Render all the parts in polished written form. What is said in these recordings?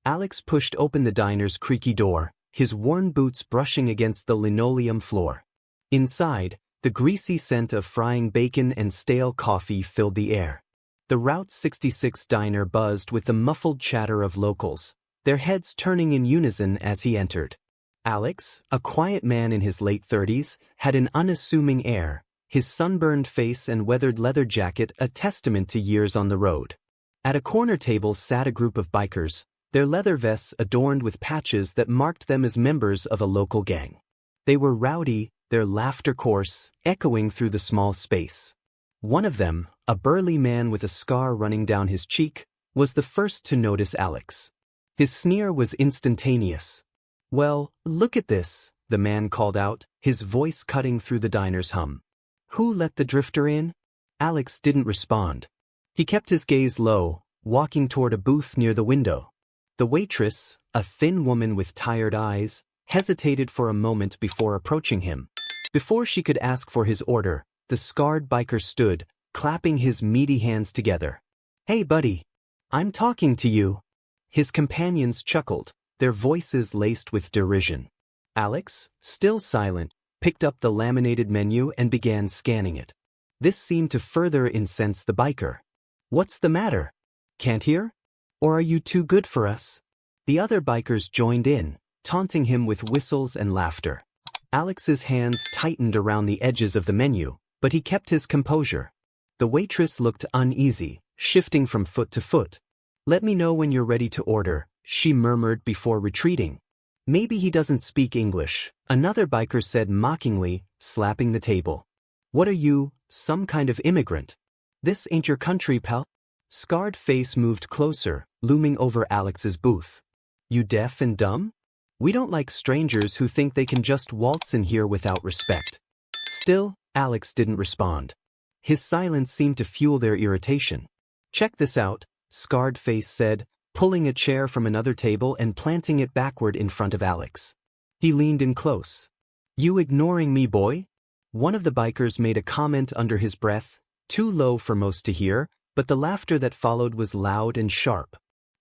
Alex pushed open the diner's creaky door, his worn boots brushing against the linoleum floor. Inside, the greasy scent of frying bacon and stale coffee filled the air. The Route 66 diner buzzed with the muffled chatter of locals, their heads turning in unison as he entered. Alex, a quiet man in his late 30s, had an unassuming air, his sunburned face and weathered leather jacket a testament to years on the road. At a corner table sat a group of bikers, their leather vests adorned with patches that marked them as members of a local gang. They were rowdy, their laughter coarse, echoing through the small space. One of them, a burly man with a scar running down his cheek, was the first to notice Alex. His sneer was instantaneous. "Well, look at this," the man called out, his voice cutting through the diner's hum. "Who let the drifter in?" Alex didn't respond. He kept his gaze low, walking toward a booth near the window. The waitress, a thin woman with tired eyes, hesitated for a moment before approaching him. Before she could ask for his order, the scarred biker stood, clapping his meaty hands together. "Hey buddy, I'm talking to you." His companions chuckled, their voices laced with derision. Alex, still silent, picked up the laminated menu and began scanning it. This seemed to further incense the biker. "What's the matter? Can't hear? Or are you too good for us?" The other bikers joined in, taunting him with whistles and laughter. Alex's hands tightened around the edges of the menu, but he kept his composure. The waitress looked uneasy, shifting from foot to foot. "Let me know when you're ready to order," she murmured before retreating. "Maybe he doesn't speak English," another biker said mockingly, slapping the table. "What are you, some kind of immigrant? This ain't your country, pal." Scarred face moved closer, looming over Alex's booth. "You deaf and dumb? We don't like strangers who think they can just waltz in here without respect." Still, Alex didn't respond. His silence seemed to fuel their irritation. "Check this out," Scarred face said, pulling a chair from another table and planting it backward in front of Alex. He leaned in close. "You ignoring me, boy?" One of the bikers made a comment under his breath, too low for most to hear, but the laughter that followed was loud and sharp.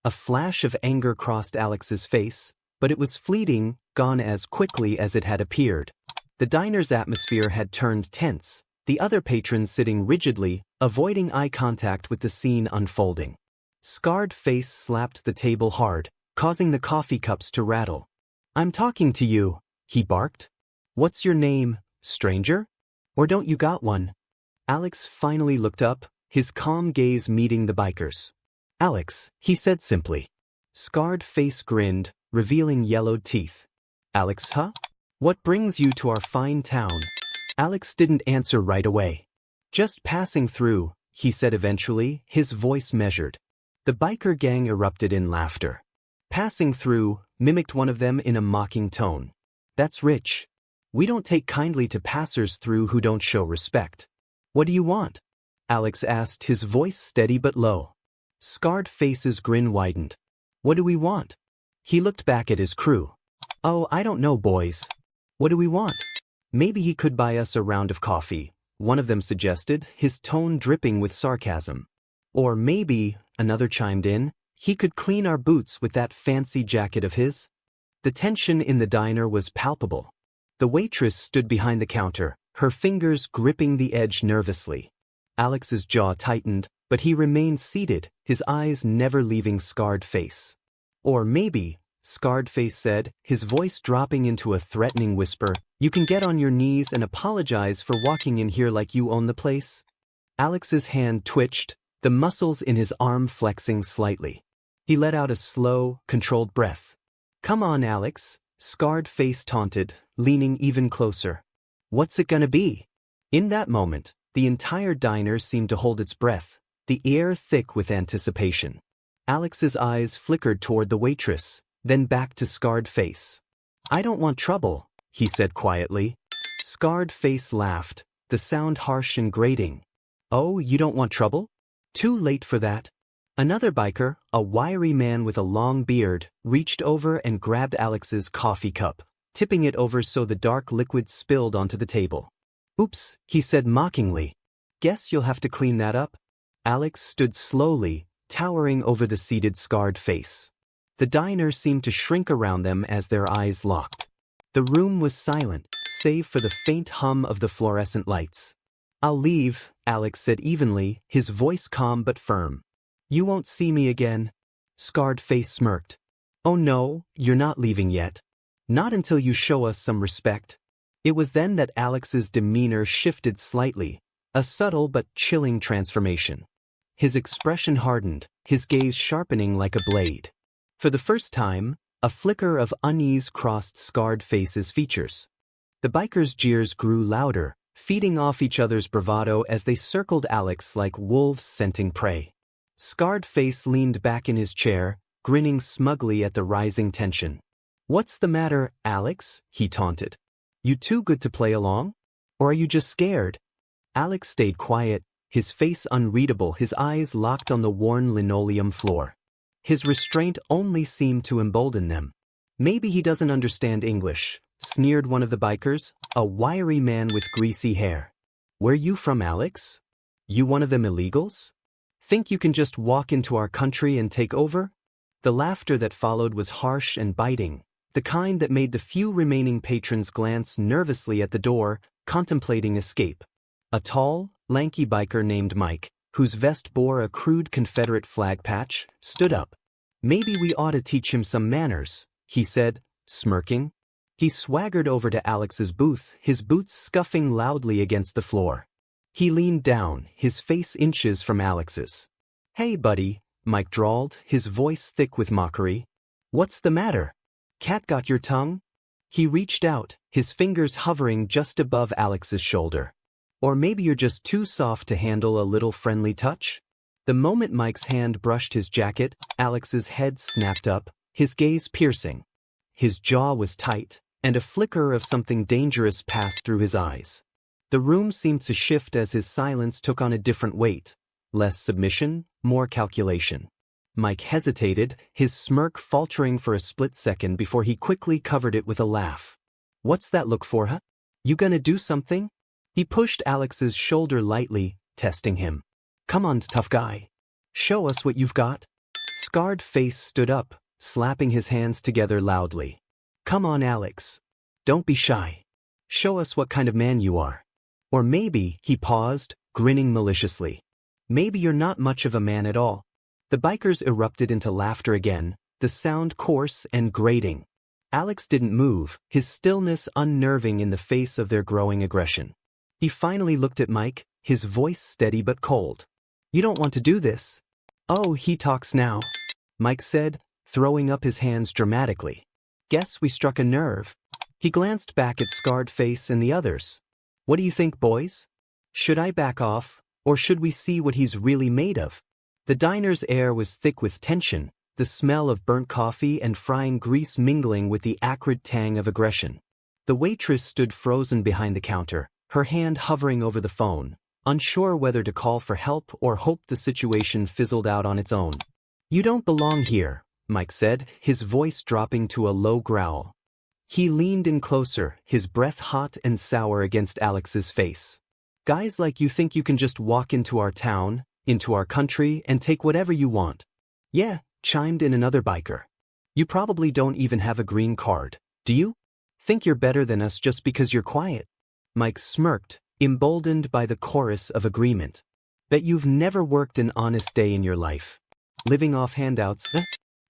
A flash of anger crossed Alex's face, but it was fleeting, gone as quickly as it had appeared. The diner's atmosphere had turned tense, the other patrons sitting rigidly, avoiding eye contact with the scene unfolding. Scarred face slapped the table hard, causing the coffee cups to rattle. "I'm talking to you," he barked. "What's your name, stranger? Or don't you got one?" Alex finally looked up, his calm gaze meeting the bikers. "Alex," he said simply. Scarred face grinned, revealing yellowed teeth. "Alex, huh? What brings you to our fine town?" Alex didn't answer right away. "Just passing through," he said eventually, his voice measured. The biker gang erupted in laughter. "Passing through," mimicked one of them in a mocking tone. "That's rich. We don't take kindly to passers-through who don't show respect." "What do you want?" Alex asked, his voice steady but low. Scarred face's grin widened. "What do we want?" He looked back at his crew. "Oh, I don't know, boys. What do we want?" "Maybe he could buy us a round of coffee," one of them suggested, his tone dripping with sarcasm. "Or maybe," another chimed in, "he could clean our boots with that fancy jacket of his." The tension in the diner was palpable. The waitress stood behind the counter, her fingers gripping the edge nervously. Alex's jaw tightened, but he remained seated, his eyes never leaving Scarred face. "Or maybe," Scarred face said, his voice dropping into a threatening whisper, "you can get on your knees and apologize for walking in here like you own the place." Alex's hand twitched, the muscles in his arm flexing slightly. He let out a slow, controlled breath. "Come on, Alex," Scarred face taunted, leaning even closer. "What's it gonna be?" In that moment, the entire diner seemed to hold its breath, the air thick with anticipation. Alex's eyes flickered toward the waitress, then back to Scarred face. "I don't want trouble," he said quietly. Scarred face laughed, the sound harsh and grating. "Oh, you don't want trouble? Too late for that." Another biker, a wiry man with a long beard, reached over and grabbed Alex's coffee cup, tipping it over so the dark liquid spilled onto the table. "Oops," he said mockingly. "Guess you'll have to clean that up." Alex stood slowly, towering over the seated Scarred face. The diner seemed to shrink around them as their eyes locked. The room was silent, save for the faint hum of the fluorescent lights. "I'll leave," Alex said evenly, his voice calm but firm. "You won't see me again." Scarred Face smirked. "Oh no, you're not leaving yet. Not until you show us some respect." It was then that Alex's demeanor shifted slightly, a subtle but chilling transformation. His expression hardened, his gaze sharpening like a blade. For the first time, a flicker of unease crossed Scarred Face's features. The bikers' jeers grew louder, feeding off each other's bravado as they circled Alex like wolves scenting prey. Scarred Face leaned back in his chair, grinning smugly at the rising tension. "What's the matter, Alex?" he taunted. "You too good to play along? Or are you just scared?" Alex stayed quiet, his face unreadable, his eyes locked on the worn linoleum floor. His restraint only seemed to embolden them. "Maybe he doesn't understand English," sneered one of the bikers, a wiry man with greasy hair. "Where you from, Alex? You one of them illegals? Think you can just walk into our country and take over?" The laughter that followed was harsh and biting, the kind that made the few remaining patrons glance nervously at the door, contemplating escape. A tall, lanky biker named Mike, whose vest bore a crude Confederate flag patch, stood up. "Maybe we ought to teach him some manners," he said, smirking. He swaggered over to Alex's booth, his boots scuffing loudly against the floor. He leaned down, his face inches from Alex's. "Hey, buddy," Mike drawled, his voice thick with mockery. "What's the matter? Cat got your tongue?" He reached out, his fingers hovering just above Alex's shoulder. "Or maybe you're just too soft to handle a little friendly touch?" The moment Mike's hand brushed his jacket, Alex's head snapped up, his gaze piercing. His jaw was tight, and a flicker of something dangerous passed through his eyes. The room seemed to shift as his silence took on a different weight. Less submission, more calculation. Mike hesitated, his smirk faltering for a split second before he quickly covered it with a laugh. "What's that look for, huh? You gonna do something?" He pushed Alex's shoulder lightly, testing him. "Come on, tough guy. Show us what you've got." Scarred Face stood up, slapping his hands together loudly. "Come on, Alex. Don't be shy. Show us what kind of man you are. Or maybe," he paused, grinning maliciously, "maybe you're not much of a man at all." The bikers erupted into laughter again, the sound coarse and grating. Alex didn't move, his stillness unnerving in the face of their growing aggression. He finally looked at Mike, his voice steady but cold. "You don't want to do this." "Oh, he talks now," Mike said, throwing up his hands dramatically. "Guess we struck a nerve." He glanced back at Scarred Face and the others. "What do you think, boys? Should I back off, or should we see what he's really made of?" The diner's air was thick with tension, the smell of burnt coffee and frying grease mingling with the acrid tang of aggression. The waitress stood frozen behind the counter, her hand hovering over the phone, unsure whether to call for help or hope the situation fizzled out on its own. "You don't belong here," Mike said, his voice dropping to a low growl. He leaned in closer, his breath hot and sour against Alex's face. "Guys like you think you can just walk into our town, into our country, and take whatever you want." "Yeah," chimed in another biker. "You probably don't even have a green card, do you? Think you're better than us just because you're quiet?" Mike smirked, emboldened by the chorus of agreement. "Bet you've never worked an honest day in your life. Living off handouts, huh?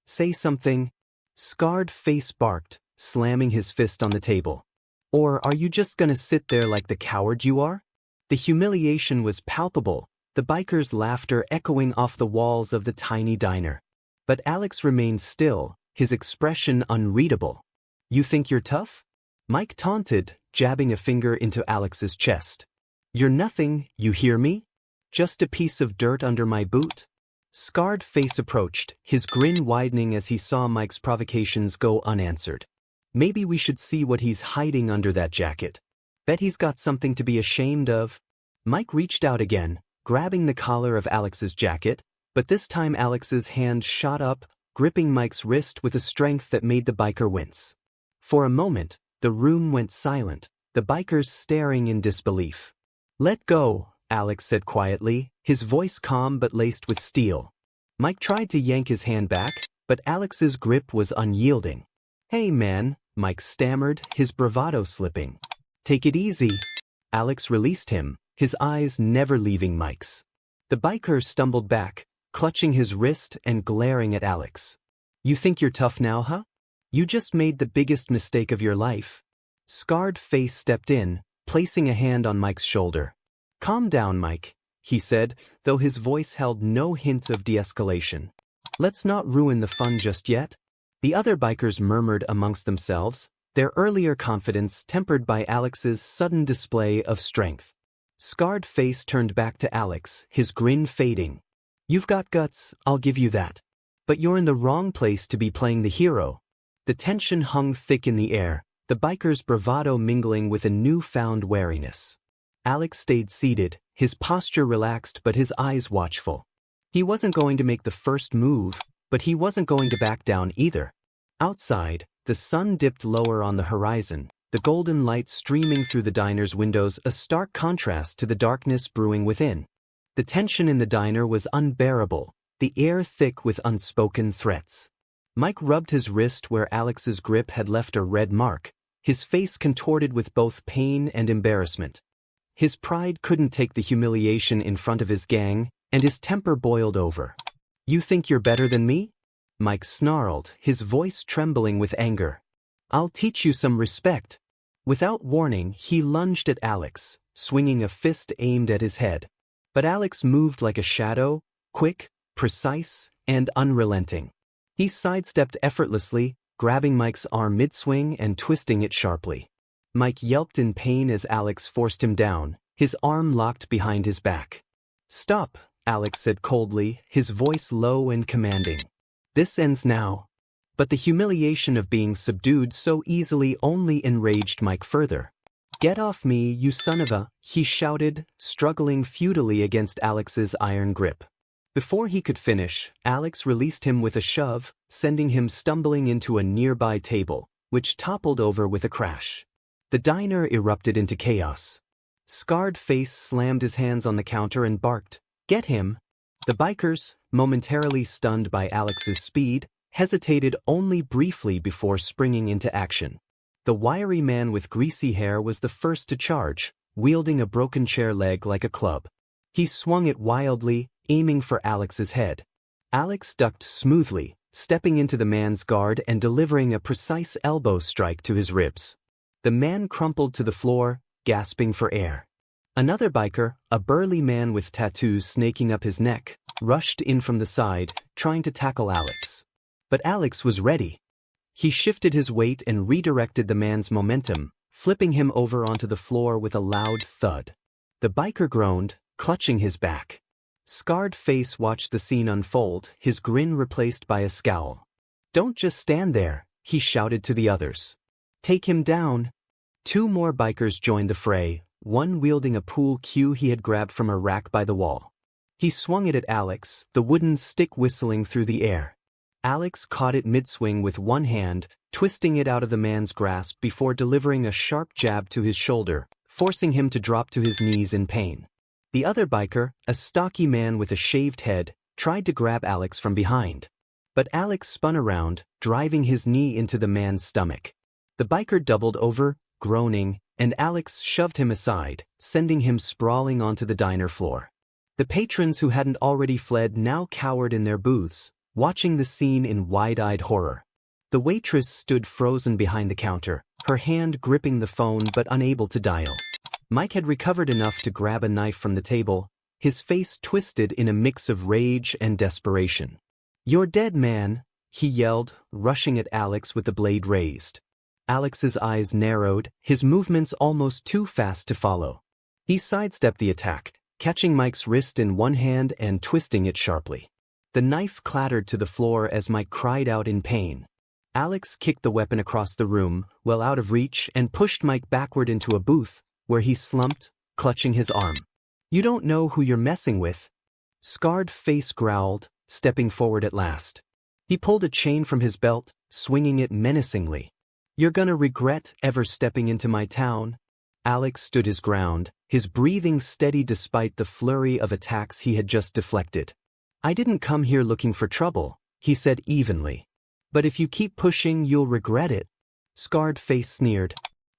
Say something." Scarred Face barked, slamming his fist on the table. "Or are you just gonna sit there like the coward you are?" The humiliation was palpable, the bikers' laughter echoing off the walls of the tiny diner. But Alex remained still, his expression unreadable. "You think you're tough?" Mike taunted, jabbing a finger into Alex's chest. "You're nothing, you hear me? Just a piece of dirt under my boot." Scarred Face approached, his grin widening as he saw Mike's provocations go unanswered. "Maybe we should see what he's hiding under that jacket. Bet he's got something to be ashamed of." Mike reached out again, grabbing the collar of Alex's jacket, but this time Alex's hand shot up, gripping Mike's wrist with a strength that made the biker wince. For a moment, the room went silent, the bikers staring in disbelief. "Let go," Alex said quietly, his voice calm but laced with steel. Mike tried to yank his hand back, but Alex's grip was unyielding. "Hey man," Mike stammered, his bravado slipping. "Take it easy." Alex released him, his eyes never leaving Mike's. The biker stumbled back, clutching his wrist and glaring at Alex. "You think you're tough now, huh? You just made the biggest mistake of your life." Scarred Face stepped in, placing a hand on Mike's shoulder. "Calm down, Mike," he said, though his voice held no hint of de-escalation. "Let's not ruin the fun just yet." The other bikers murmured amongst themselves, their earlier confidence tempered by Alex's sudden display of strength. Scarred Face turned back to Alex, his grin fading. "You've got guts, I'll give you that. But you're in the wrong place to be playing the hero." The tension hung thick in the air, the biker's bravado mingling with a newfound wariness. Alex stayed seated, his posture relaxed but his eyes watchful. He wasn't going to make the first move, but he wasn't going to back down either. Outside, the sun dipped lower on the horizon, the golden light streaming through the diner's windows, a stark contrast to the darkness brewing within. The tension in the diner was unbearable, the air thick with unspoken threats. Mike rubbed his wrist where Alex's grip had left a red mark, his face contorted with both pain and embarrassment. His pride couldn't take the humiliation in front of his gang, and his temper boiled over. "You think you're better than me?" Mike snarled, his voice trembling with anger. "I'll teach you some respect." Without warning, he lunged at Alex, swinging a fist aimed at his head. But Alex moved like a shadow, quick, precise, and unrelenting. He sidestepped effortlessly, grabbing Mike's arm mid-swing and twisting it sharply. Mike yelped in pain as Alex forced him down, his arm locked behind his back. "Stop," Alex said coldly, his voice low and commanding. "This ends now." But the humiliation of being subdued so easily only enraged Mike further. "Get off me, you son of a," he shouted, struggling futilely against Alex's iron grip. Before he could finish, Alex released him with a shove, sending him stumbling into a nearby table, which toppled over with a crash. The diner erupted into chaos. Scarred Face slammed his hands on the counter and barked, "Get him!" The bikers, momentarily stunned by Alex's speed, hesitated only briefly before springing into action. The wiry man with greasy hair was the first to charge, wielding a broken chair leg like a club. He swung it wildly, aiming for Alex's head. Alex ducked smoothly, stepping into the man's guard and delivering a precise elbow strike to his ribs. The man crumpled to the floor, gasping for air. Another biker, a burly man with tattoos snaking up his neck, rushed in from the side, trying to tackle Alex. But Alex was ready. He shifted his weight and redirected the man's momentum, flipping him over onto the floor with a loud thud. The biker groaned, clutching his back. Scarred Face watched the scene unfold, his grin replaced by a scowl. "Don't just stand there," he shouted to the others. "Take him down." Two more bikers joined the fray, one wielding a pool cue he had grabbed from a rack by the wall. He swung it at Alex, the wooden stick whistling through the air. Alex caught it mid-swing with one hand, twisting it out of the man's grasp before delivering a sharp jab to his shoulder, forcing him to drop to his knees in pain. The other biker, a stocky man with a shaved head, tried to grab Alex from behind. But Alex spun around, driving his knee into the man's stomach. The biker doubled over, groaning, and Alex shoved him aside, sending him sprawling onto the diner floor. The patrons who hadn't already fled now cowered in their booths, watching the scene in wide-eyed horror. The waitress stood frozen behind the counter, her hand gripping the phone but unable to dial. Mike had recovered enough to grab a knife from the table, his face twisted in a mix of rage and desperation. "You're dead, man," he yelled, rushing at Alex with the blade raised. Alex's eyes narrowed, his movements almost too fast to follow. He sidestepped the attack, catching Mike's wrist in one hand and twisting it sharply. The knife clattered to the floor as Mike cried out in pain. Alex kicked the weapon across the room, well out of reach, and pushed Mike backward into a booth, where he slumped, clutching his arm. "You don't know who you're messing with." Scarred Face growled, stepping forward at last. He pulled a chain from his belt, swinging it menacingly. "You're gonna regret ever stepping into my town." Alex stood his ground, his breathing steady despite the flurry of attacks he had just deflected. "I didn't come here looking for trouble," he said evenly. But if you keep pushing, you'll regret it. Scarred Face sneered.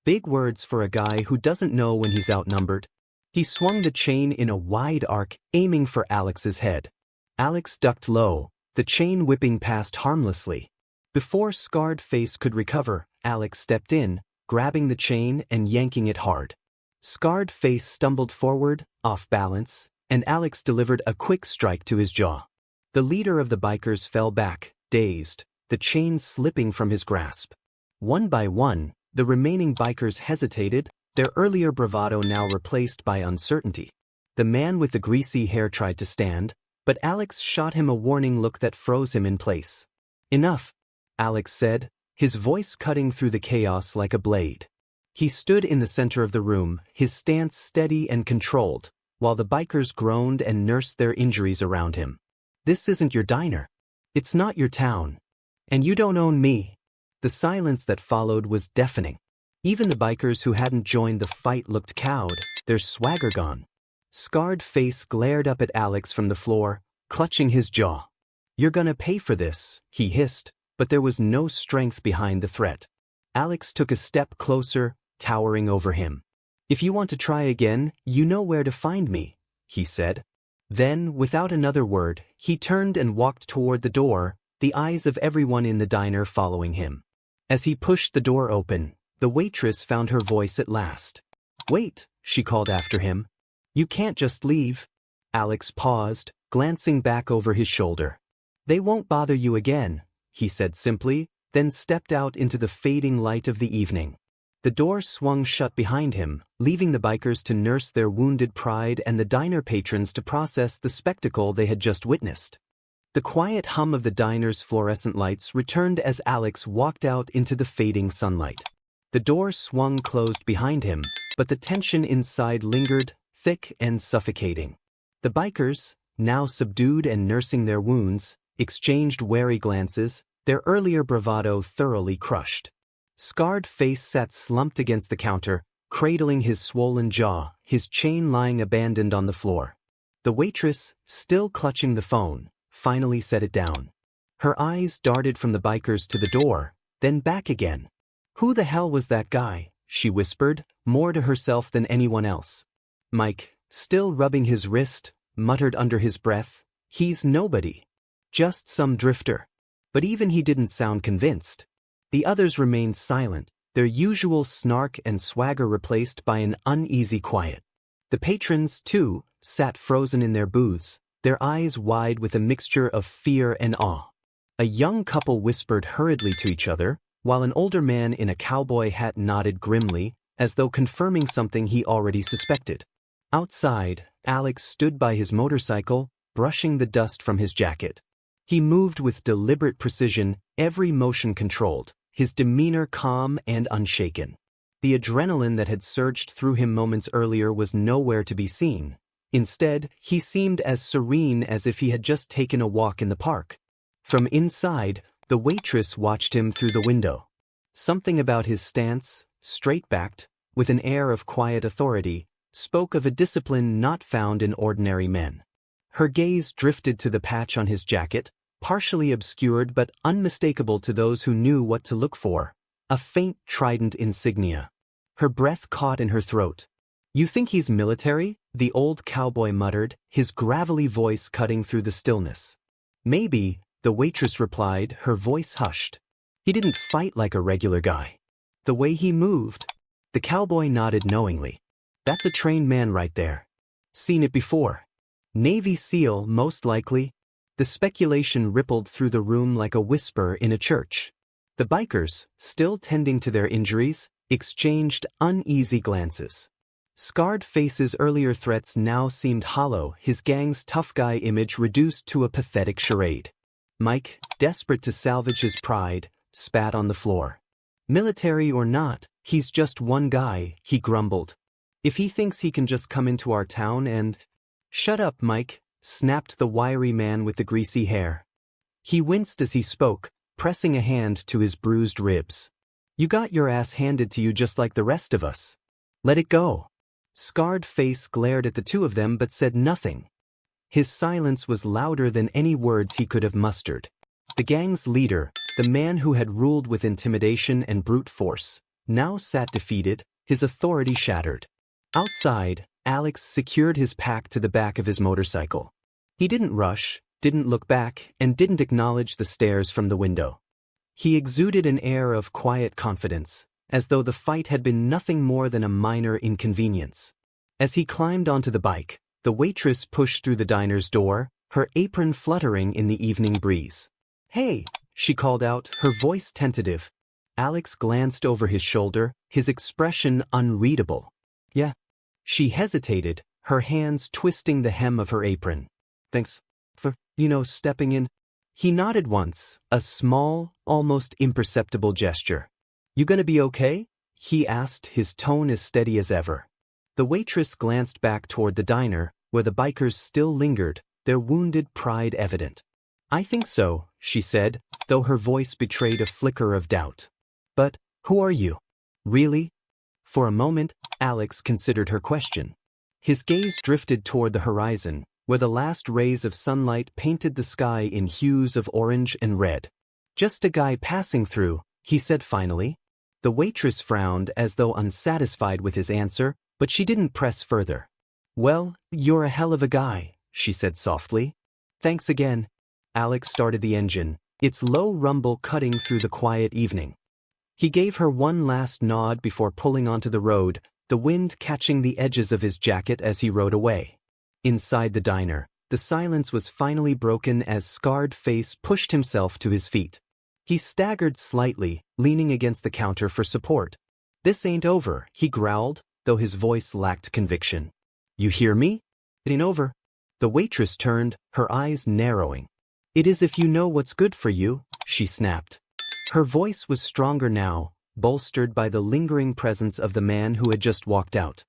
Big words for a guy who doesn't know when he's outnumbered. He swung the chain in a wide arc, aiming for Alex's head. Alex ducked low, the chain whipping past harmlessly. Before Scarred Face could recover, Alex stepped in, grabbing the chain and yanking it hard. Scarred Face stumbled forward, off balance, and Alex delivered a quick strike to his jaw. The leader of the bikers fell back, dazed, the chain slipping from his grasp. One by one, the remaining bikers hesitated, their earlier bravado now replaced by uncertainty. The man with the greasy hair tried to stand, but Alex shot him a warning look that froze him in place. "Enough," Alex said, his voice cutting through the chaos like a blade. He stood in the center of the room, his stance steady and controlled, while the bikers groaned and nursed their injuries around him. "This isn't your diner. It's not your town. And you don't own me." The silence that followed was deafening. Even the bikers who hadn't joined the fight looked cowed, their swagger gone. Scarred Face glared up at Alex from the floor, clutching his jaw. "You're gonna pay for this," he hissed, but there was no strength behind the threat. Alex took a step closer, towering over him. "If you want to try again, you know where to find me," he said. Then, without another word, he turned and walked toward the door, the eyes of everyone in the diner following him. As he pushed the door open, the waitress found her voice at last. "Wait," she called after him. "You can't just leave." Alex paused, glancing back over his shoulder. "They won't bother you again," he said simply, then stepped out into the fading light of the evening. The door swung shut behind him, leaving the bikers to nurse their wounded pride and the diner patrons to process the spectacle they had just witnessed. The quiet hum of the diner's fluorescent lights returned as Alex walked out into the fading sunlight. The door swung closed behind him, but the tension inside lingered, thick and suffocating. The bikers, now subdued and nursing their wounds, exchanged wary glances, their earlier bravado thoroughly crushed. Scarred Face sat slumped against the counter, cradling his swollen jaw, his chain lying abandoned on the floor. The waitress, still clutching the phone, finally set it down. Her eyes darted from the bikers to the door, then back again. "Who the hell was that guy?" she whispered, more to herself than anyone else. Mike, still rubbing his wrist, muttered under his breath, "He's nobody. Just some drifter." But even he didn't sound convinced. The others remained silent, their usual snark and swagger replaced by an uneasy quiet. The patrons, too, sat frozen in their booths, their eyes wide with a mixture of fear and awe. A young couple whispered hurriedly to each other, while an older man in a cowboy hat nodded grimly, as though confirming something he already suspected. Outside, Alex stood by his motorcycle, brushing the dust from his jacket. He moved with deliberate precision, every motion controlled, his demeanor calm and unshaken. The adrenaline that had surged through him moments earlier was nowhere to be seen. Instead, he seemed as serene as if he had just taken a walk in the park. From inside, the waitress watched him through the window. Something about his stance, straight-backed, with an air of quiet authority, spoke of a discipline not found in ordinary men. Her gaze drifted to the patch on his jacket, partially obscured but unmistakable to those who knew what to look for, a faint trident insignia. Her breath caught in her throat. "You think he's military?" the old cowboy muttered, his gravelly voice cutting through the stillness. "Maybe," the waitress replied, her voice hushed. "He didn't fight like a regular guy. The way he moved." The cowboy nodded knowingly. "That's a trained man right there. Seen it before. Navy SEAL, most likely." The speculation rippled through the room like a whisper in a church. The bikers, still tending to their injuries, exchanged uneasy glances. Scarred Face's earlier threats now seemed hollow, his gang's tough guy image reduced to a pathetic charade. Mike, desperate to salvage his pride, spat on the floor. "Military or not, he's just one guy," he grumbled. "If he thinks he can just come into our town and—" "Shut up, Mike," snapped the wiry man with the greasy hair. He winced as he spoke, pressing a hand to his bruised ribs. "You got your ass handed to you just like the rest of us. Let it go." Scarred Face glared at the two of them but said nothing. His silence was louder than any words he could have mustered. The gang's leader, the man who had ruled with intimidation and brute force, now sat defeated, his authority shattered. Outside, Alex secured his pack to the back of his motorcycle. He didn't rush, didn't look back, and didn't acknowledge the stares from the window. He exuded an air of quiet confidence, as though the fight had been nothing more than a minor inconvenience. As he climbed onto the bike, the waitress pushed through the diner's door, her apron fluttering in the evening breeze. "Hey," she called out, her voice tentative. Alex glanced over his shoulder, his expression unreadable. "Yeah." She hesitated, her hands twisting the hem of her apron. "Thanks for, stepping in." He nodded once, a small, almost imperceptible gesture. "You gonna be okay?" he asked, his tone as steady as ever. The waitress glanced back toward the diner, where the bikers still lingered, their wounded pride evident. "I think so," she said, though her voice betrayed a flicker of doubt. "But, who are you? Really?" For a moment, Alex considered her question. His gaze drifted toward the horizon, where the last rays of sunlight painted the sky in hues of orange and red. "Just a guy passing through," he said finally. The waitress frowned as though unsatisfied with his answer, but she didn't press further. "Well, you're a hell of a guy," she said softly. "Thanks again." Alex started the engine, its low rumble cutting through the quiet evening. He gave her one last nod before pulling onto the road, the wind catching the edges of his jacket as he rode away. Inside the diner, the silence was finally broken as Scarred Face pushed himself to his feet. He staggered slightly, leaning against the counter for support. "This ain't over," he growled, though his voice lacked conviction. "You hear me? It ain't over." The waitress turned, her eyes narrowing. "It is if you know what's good for you," she snapped. Her voice was stronger now, bolstered by the lingering presence of the man who had just walked out.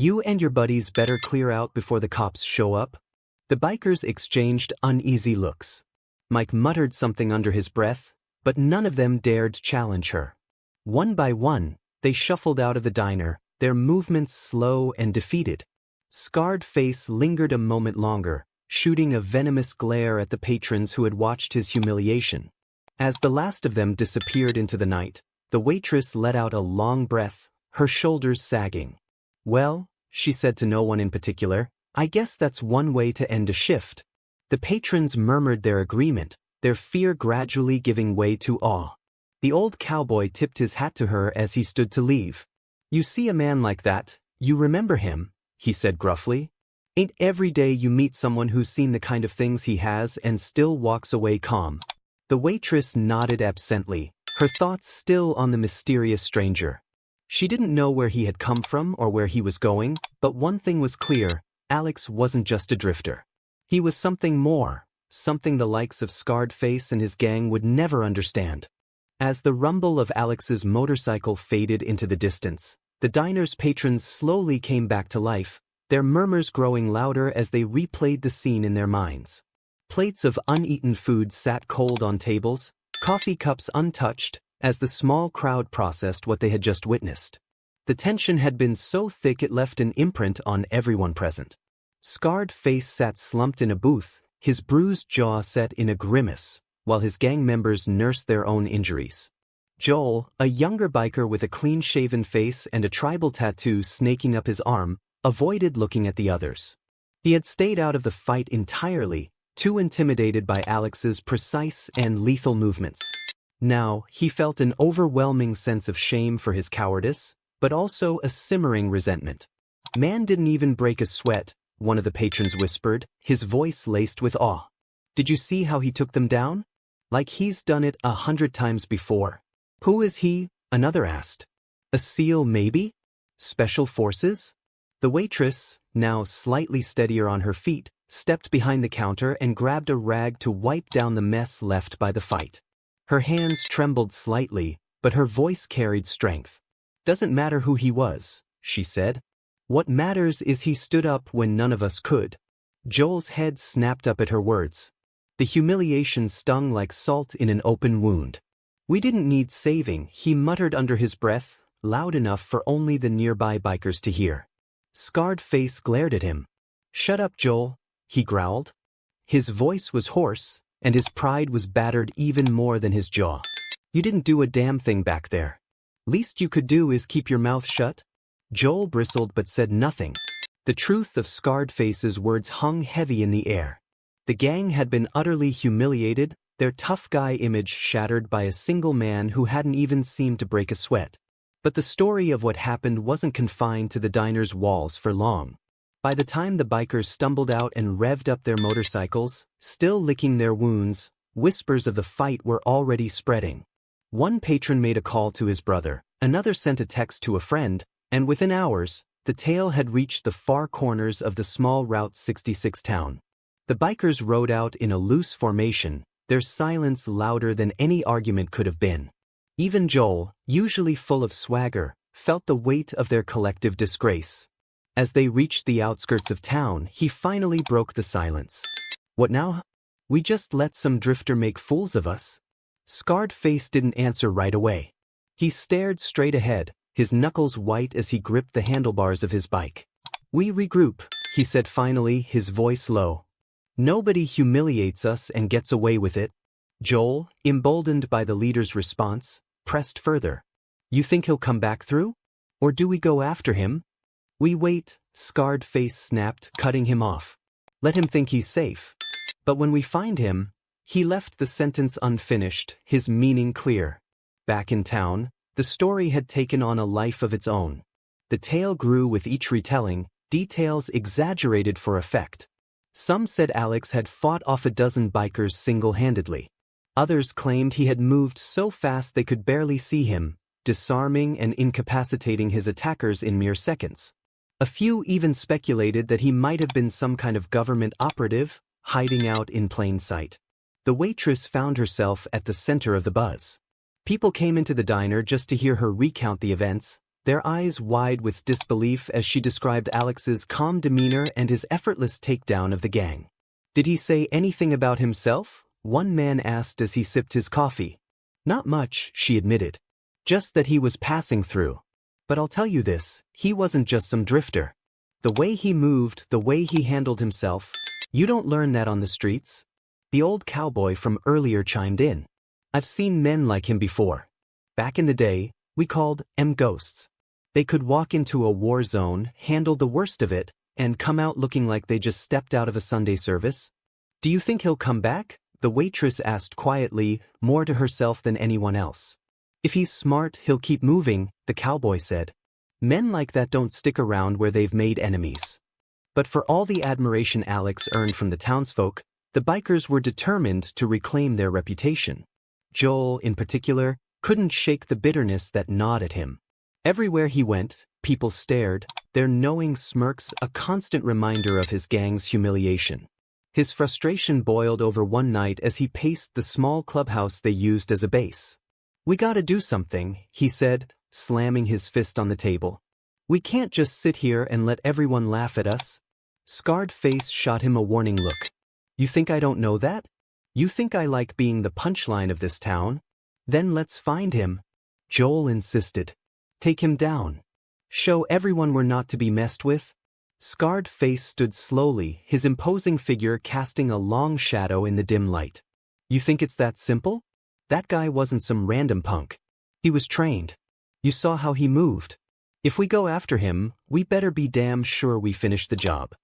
"You and your buddies better clear out before the cops show up." The bikers exchanged uneasy looks. Mike muttered something under his breath, but none of them dared challenge her. One by one, they shuffled out of the diner, their movements slow and defeated. Scarred Face lingered a moment longer, shooting a venomous glare at the patrons who had watched his humiliation. As the last of them disappeared into the night, the waitress let out a long breath, her shoulders sagging. "Well," she said to no one in particular, "I guess that's one way to end a shift." The patrons murmured their agreement, their fear gradually giving way to awe. The old cowboy tipped his hat to her as he stood to leave. "You see a man like that, you remember him," he said gruffly. "Ain't every day you meet someone who's seen the kind of things he has and still walks away calm." The waitress nodded absently, her thoughts still on the mysterious stranger. She didn't know where he had come from or where he was going, but one thing was clear, Alex wasn't just a drifter. He was something more, something the likes of Scarred Face and his gang would never understand. As the rumble of Alex's motorcycle faded into the distance, the diner's patrons slowly came back to life, their murmurs growing louder as they replayed the scene in their minds. Plates of uneaten food sat cold on tables, coffee cups untouched, as the small crowd processed what they had just witnessed. The tension had been so thick it left an imprint on everyone present. Scarred Face sat slumped in a booth, his bruised jaw set in a grimace, while his gang members nursed their own injuries. Joel, a younger biker with a clean-shaven face and a tribal tattoo snaking up his arm, avoided looking at the others. He had stayed out of the fight entirely, too intimidated by Alex's precise and lethal movements. Now, he felt an overwhelming sense of shame for his cowardice, but also a simmering resentment. "Man didn't even break a sweat," one of the patrons whispered, his voice laced with awe. "Did you see how he took them down? Like he's done it 100 times before." "Who is he?" another asked. "A SEAL maybe? Special Forces?" The waitress, now slightly steadier on her feet, stepped behind the counter and grabbed a rag to wipe down the mess left by the fight. Her hands trembled slightly, but her voice carried strength. "Doesn't matter who he was," she said. "What matters is he stood up when none of us could." Joel's head snapped up at her words. The humiliation stung like salt in an open wound. "We didn't need saving," he muttered under his breath, loud enough for only the nearby bikers to hear. Scarred Face glared at him. "Shut up, Joel," he growled. His voice was hoarse, and his pride was battered even more than his jaw. "You didn't do a damn thing back there. Least you could do is keep your mouth shut?" Joel bristled but said nothing. The truth of Scarred Face's words hung heavy in the air. The gang had been utterly humiliated, their tough guy image shattered by a single man who hadn't even seemed to break a sweat. But the story of what happened wasn't confined to the diner's walls for long. By the time the bikers stumbled out and revved up their motorcycles, still licking their wounds, whispers of the fight were already spreading. One patron made a call to his brother, another sent a text to a friend, and within hours, the tale had reached the far corners of the small Route 66 town. The bikers rode out in a loose formation, their silence louder than any argument could have been. Even Joel, usually full of swagger, felt the weight of their collective disgrace. As they reached the outskirts of town, he finally broke the silence. "What now? We just let some drifter make fools of us?" Scarred Face didn't answer right away. He stared straight ahead, his knuckles white as he gripped the handlebars of his bike. "We regroup," he said finally, his voice low. "Nobody humiliates us and gets away with it." Joel, emboldened by the leader's response, pressed further. "You think he'll come back through? Or do we go after him?" "We wait," Scarred Face snapped, cutting him off. "Let him think he's safe. But when we find him—" He left the sentence unfinished, his meaning clear. Back in town, the story had taken on a life of its own. The tale grew with each retelling, details exaggerated for effect. Some said Alex had fought off a dozen bikers single-handedly. Others claimed he had moved so fast they could barely see him, disarming and incapacitating his attackers in mere seconds. A few even speculated that he might have been some kind of government operative, hiding out in plain sight. The waitress found herself at the center of the buzz. People came into the diner just to hear her recount the events, their eyes wide with disbelief as she described Alex's calm demeanor and his effortless takedown of the gang. "Did he say anything about himself?" one man asked as he sipped his coffee. "Not much," she admitted. "Just that he was passing through. But I'll tell you this, he wasn't just some drifter. The way he moved, the way he handled himself, you don't learn that on the streets." The old cowboy from earlier chimed in. "I've seen men like him before. Back in the day, we called 'em ghosts. They could walk into a war zone, handle the worst of it, and come out looking like they just stepped out of a Sunday service." "Do you think he'll come back?" the waitress asked quietly, more to herself than anyone else. "If he's smart, he'll keep moving," the cowboy said. "Men like that don't stick around where they've made enemies." But for all the admiration Alex earned from the townsfolk, the bikers were determined to reclaim their reputation. Joel, in particular, couldn't shake the bitterness that gnawed at him. Everywhere he went, people stared, their knowing smirks a constant reminder of his gang's humiliation. His frustration boiled over one night as he paced the small clubhouse they used as a base. "We gotta do something," he said, slamming his fist on the table. "We can't just sit here and let everyone laugh at us." Scarred Face shot him a warning look. "You think I don't know that? You think I like being the punchline of this town? Then let's find him." Joel insisted. "Take him down. Show everyone we're not to be messed with." Scarred Face stood slowly, his imposing figure casting a long shadow in the dim light. "You think it's that simple? That guy wasn't some random punk. He was trained. You saw how he moved. If we go after him, we better be damn sure we finish the job."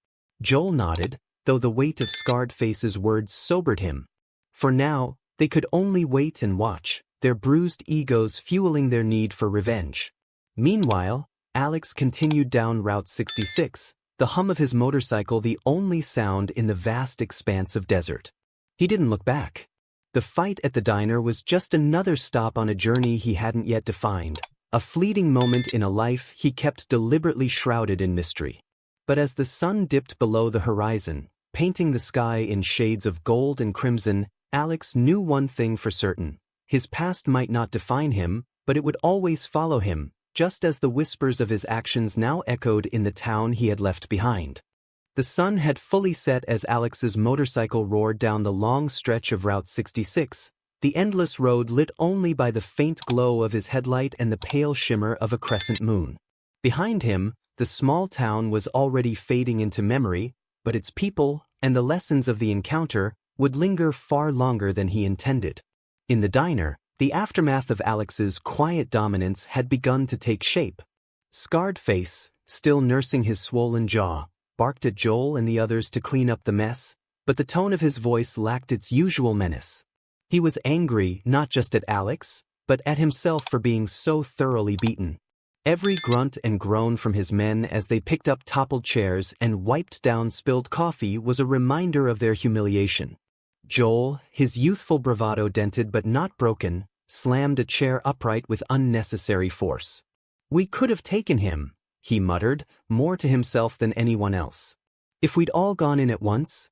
Joel nodded, though the weight of Scarred Face's words sobered him. For now, they could only wait and watch, their bruised egos fueling their need for revenge. Meanwhile, Alex continued down Route 66, the hum of his motorcycle the only sound in the vast expanse of desert. He didn't look back. The fight at the diner was just another stop on a journey he hadn't yet defined, a fleeting moment in a life he kept deliberately shrouded in mystery. But as the sun dipped below the horizon, painting the sky in shades of gold and crimson, Alex knew one thing for certain. His past might not define him, but it would always follow him, just as the whispers of his actions now echoed in the town he had left behind. The sun had fully set as Alex's motorcycle roared down the long stretch of Route 66, the endless road lit only by the faint glow of his headlight and the pale shimmer of a crescent moon. Behind him, the small town was already fading into memory, but its people, and the lessons of the encounter, would linger far longer than he intended. In the diner, the aftermath of Alex's quiet dominance had begun to take shape. Scarred Face, still nursing his swollen jaw, barked at Joel and the others to clean up the mess, but the tone of his voice lacked its usual menace. He was angry not just at Alex, but at himself for being so thoroughly beaten. Every grunt and groan from his men as they picked up toppled chairs and wiped down spilled coffee was a reminder of their humiliation. Joel, his youthful bravado dented but not broken, slammed a chair upright with unnecessary force. "We could have taken him," he muttered, more to himself than anyone else. "If we'd all gone in at once."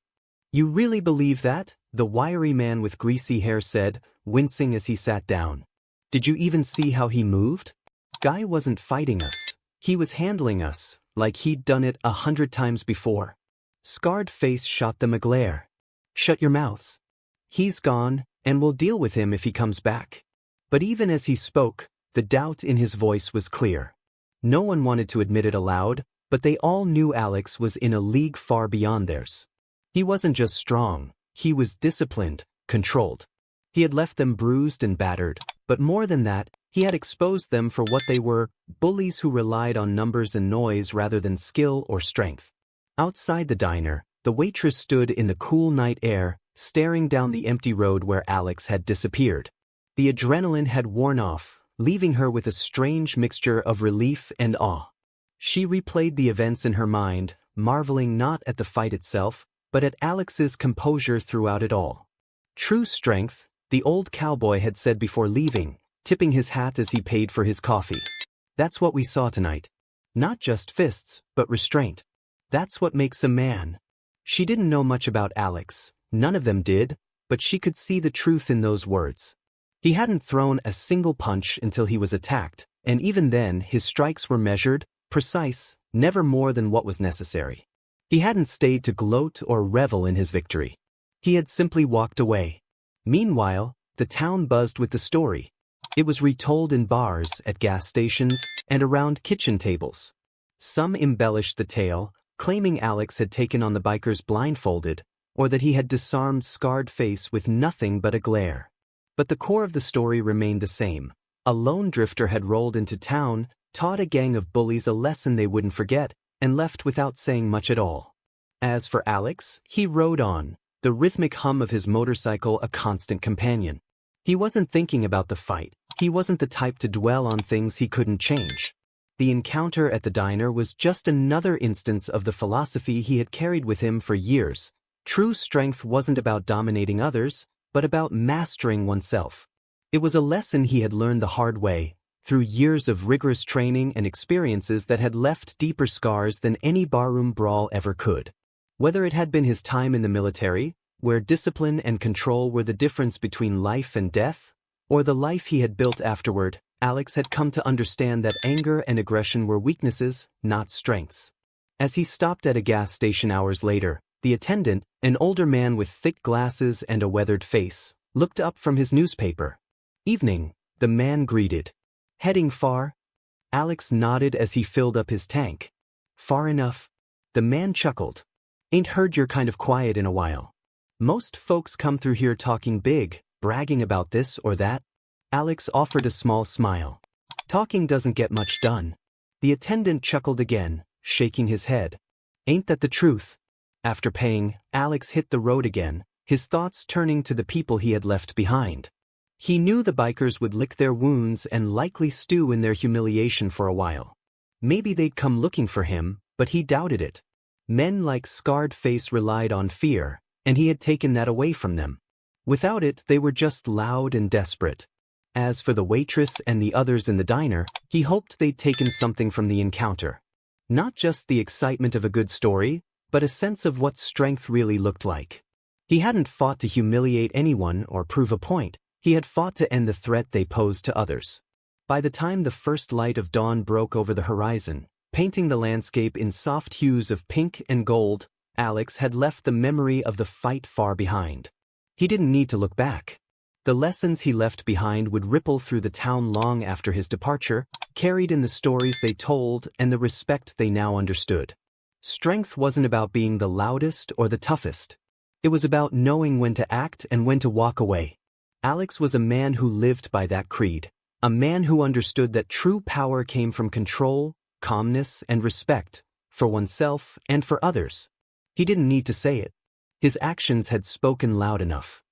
"You really believe that?" the wiry man with greasy hair said, wincing as he sat down. "Did you even see how he moved? Guy wasn't fighting us. He was handling us, like he'd done it 100 times before." Scarred Face shot them a glare. "Shut your mouths. He's gone, and we'll deal with him if he comes back." But even as he spoke, the doubt in his voice was clear. No one wanted to admit it aloud, but they all knew Alex was in a league far beyond theirs. He wasn't just strong, he was disciplined, controlled. He had left them bruised and battered, but more than that, he had exposed them for what they were, bullies who relied on numbers and noise rather than skill or strength. Outside the diner, the waitress stood in the cool night air, staring down the empty road where Alex had disappeared. The adrenaline had worn off, leaving her with a strange mixture of relief and awe. She replayed the events in her mind, marveling not at the fight itself, but at Alex's composure throughout it all. "True strength," the old cowboy had said before leaving, tipping his hat as he paid for his coffee. "That's what we saw tonight. Not just fists, but restraint. That's what makes a man." She didn't know much about Alex, none of them did, but she could see the truth in those words. He hadn't thrown a single punch until he was attacked, and even then his strikes were measured, precise, never more than what was necessary. He hadn't stayed to gloat or revel in his victory. He had simply walked away. Meanwhile, the town buzzed with the story. It was retold in bars, at gas stations, and around kitchen tables. Some embellished the tale, claiming Alex had taken on the bikers blindfolded, or that he had disarmed Scarred Face with nothing but a glare. But the core of the story remained the same. A lone drifter had rolled into town, taught a gang of bullies a lesson they wouldn't forget, and left without saying much at all. As for Alex, he rode on, the rhythmic hum of his motorcycle a constant companion. He wasn't thinking about the fight. He wasn't the type to dwell on things he couldn't change. The encounter at the diner was just another instance of the philosophy he had carried with him for years. True strength wasn't about dominating others, but about mastering oneself. It was a lesson he had learned the hard way, through years of rigorous training and experiences that had left deeper scars than any barroom brawl ever could. Whether it had been his time in the military, where discipline and control were the difference between life and death, or the life he had built afterward, Alex had come to understand that anger and aggression were weaknesses, not strengths. As he stopped at a gas station hours later, the attendant, an older man with thick glasses and a weathered face, looked up from his newspaper. "Evening," the man greeted. "Heading far?" Alex nodded as he filled up his tank. "Far enough." The man chuckled. "Ain't heard you're kind of quiet in a while. Most folks come through here talking big, bragging about this or that." Alex offered a small smile. "Talking doesn't get much done." The attendant chuckled again, shaking his head. "Ain't that the truth?" After paying, Alex hit the road again, his thoughts turning to the people he had left behind. He knew the bikers would lick their wounds and likely stew in their humiliation for a while. Maybe they'd come looking for him, but he doubted it. Men like Scarred Face relied on fear, and he had taken that away from them. Without it, they were just loud and desperate. As for the waitress and the others in the diner, he hoped they'd taken something from the encounter. Not just the excitement of a good story, but a sense of what strength really looked like. He hadn't fought to humiliate anyone or prove a point. He had fought to end the threat they posed to others. By the time the first light of dawn broke over the horizon, painting the landscape in soft hues of pink and gold, Alex had left the memory of the fight far behind. He didn't need to look back. The lessons he left behind would ripple through the town long after his departure, carried in the stories they told and the respect they now understood. Strength wasn't about being the loudest or the toughest. It was about knowing when to act and when to walk away. Alex was a man who lived by that creed, a man who understood that true power came from control, calmness, and respect, for oneself and for others. He didn't need to say it. His actions had spoken loud enough.